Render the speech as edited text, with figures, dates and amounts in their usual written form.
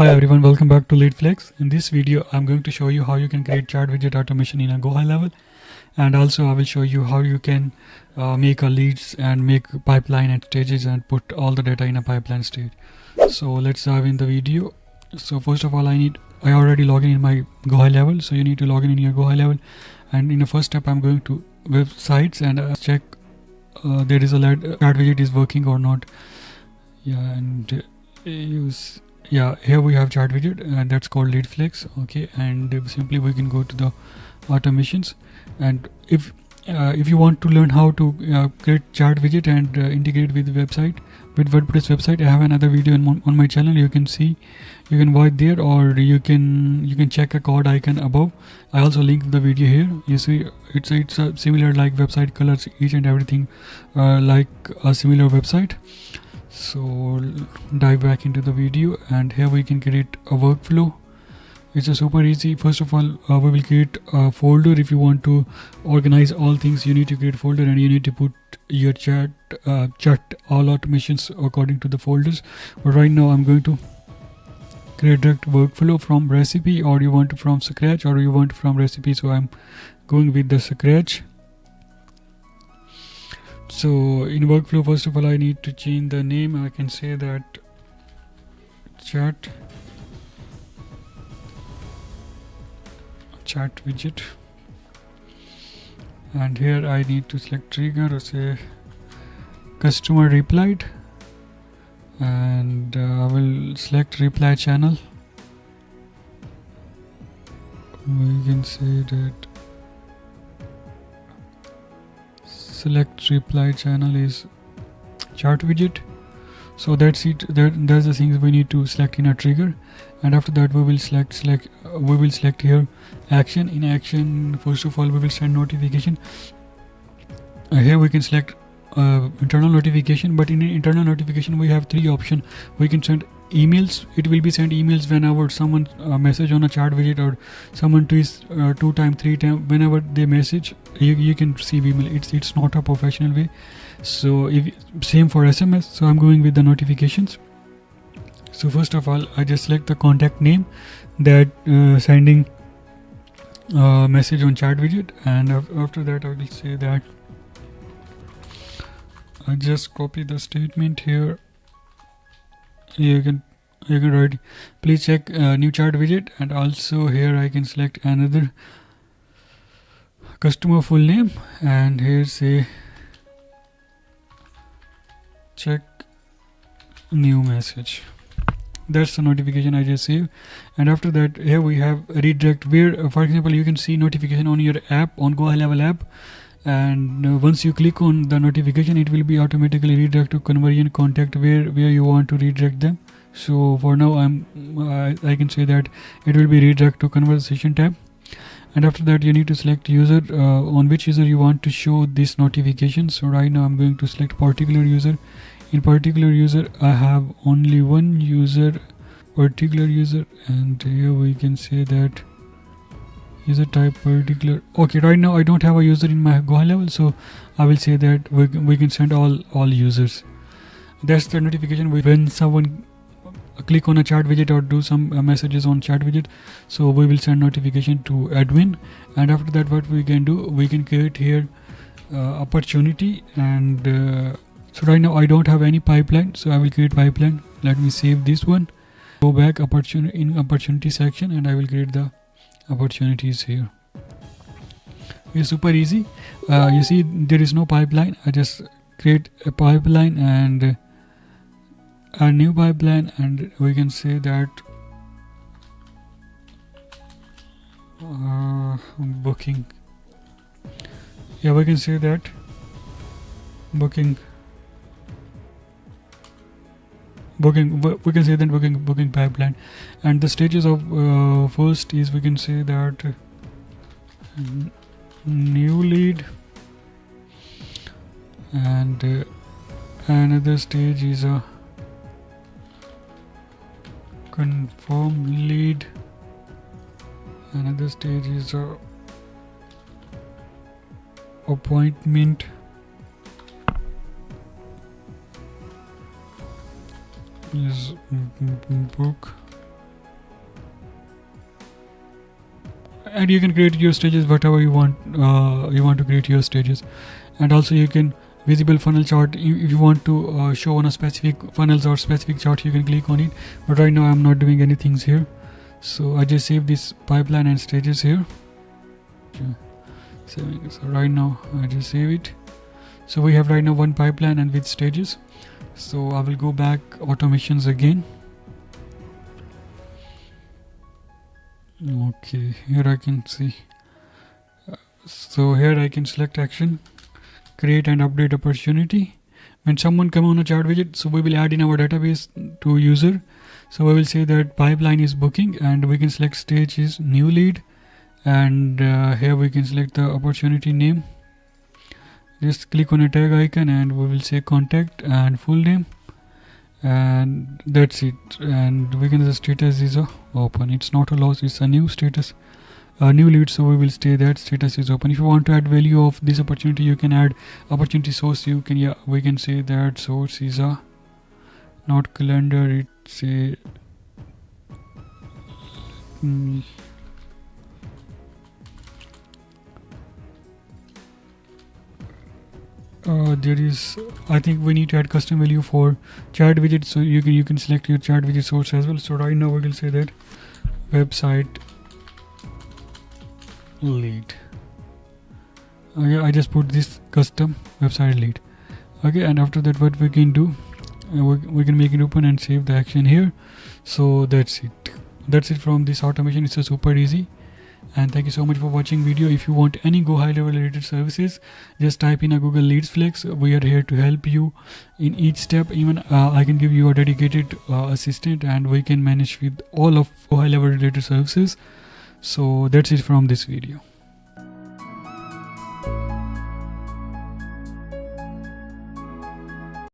Hi everyone, welcome back to LeadFlex. In this video, I'm going to show you how you can create chat widget automation in a Go High level, and also I will show you how you can make a leads and make pipeline and stages and put all the data in a pipeline stage. So let's dive in the video. So first of all, I already log in my Go High level, so you need to log in your Go High level, and in the first step, I'm going to websites and check there is a chat widget is working or not. Yeah, and use. Yeah, here we have chat widget and that's called LeadFlex. Okay, and simply we can go to the automations, and if you want to learn how to create chat widget and integrate with website, with WordPress website, I have another video on my channel. You can see, you can watch there, or you can check a code icon above. I also link the video here. You see it's a similar like website colors, each and everything like a similar website. So dive back into the video, and here we can create a workflow. It's a super easy. First of all, we will create a folder. If you want to organize all things, you need to create folder, and you need to put your chat all automations according to the folders. But right now I'm going to create direct workflow from recipe, or you want from scratch, or you want from recipe. So I'm going with the scratch. So in workflow, first of all, I need to change the name. I can say that chat widget, and here I need to select trigger, or say customer replied, and I will select reply channel. We can say that select reply channel is chat widget. So that's it. That's the things we need to select in a trigger, and after that we will select here action. In action, first of all, we will send notification. Here we can select internal notification, but in internal notification we have three options. We can send emails. It will be sent emails whenever someone message on a chat widget, or someone tweets 2 times 3 times. Whenever they message, you can receive email. It's not a professional way. So if same for SMS, so I'm going with the notifications. So first of all, I just select the contact name that sending message on chat widget, and after that I will say that I just copy the statement here. You can write please check new chat widget, and also here I can select another customer full name, and here say check new message. That's the notification I just saved. And after that, here we have redirect, where for example you can see notification on your app, on Go High Level app, and once you click on the notification, it will be automatically redirect to conversion contact where you want to redirect them. So for now I can say that it will be redirect to conversation tab. And after that, you need to select user, on which user you want to show this notification. So right now I'm going to select particular user. In particular user, I have only one user, particular user, and here we can say that user type particular. Okay, right now I don't have a user in my Go High level, so I will say that we can send all users. That's the notification when someone click on a chat widget or do some messages on chat widget. So we will send notification to admin, and after that what we can do, we can create here opportunity, and so right now I don't have any pipeline, so I will create pipeline. Let me save this one, go back opportunity section, and I will create the opportunities here. It's super easy. You see there is no pipeline. I just create a pipeline and a new pipeline, and we can say that booking. Yeah, we can say that booking. We can say that booking pipeline, and the stages of first is, we can say that new lead, and another stage is a confirm lead, another stage is a appointment, is book, and you can create your stages whatever you want. You want to create your stages, and also you can visible funnel chart. If you want to show on a specific funnels or specific chart, you can click on it, but right now I'm not doing anything here, so I just save this pipeline and stages here. So right now I just save it. So we have right now one pipeline and with stages. So I will go back automations again. Okay, here I can see. So here I can select action, create and update opportunity. When someone come on a chart widget, so we will add in our database to user. So we will say that pipeline is booking, and we can select stage is new lead, and here we can select the opportunity name. Just click on a tag icon and we will say contact and full name, and that's it. And we can the status is open. It's not a loss, it's a new status, a new lead, so we will say that status is open. If you want to add value of this opportunity, you can add opportunity source. You can, we can say that source is a not calendar, it's a there is, I think we need to add custom value for chart widget, so you can select your chart widget source as well. So right now we will say that website lead. Okay, I just put this custom website lead. Okay, and after that what we can do, we can make it open and save the action here. So that's it from this automation. It's a super easy. And thank you so much for watching video. If you want any Go high level related services, just type in a Google Leads Flex. We are here to help you in each step. Even I can give you a dedicated assistant, and we can manage with all of Go high level related services. So that's it from this video.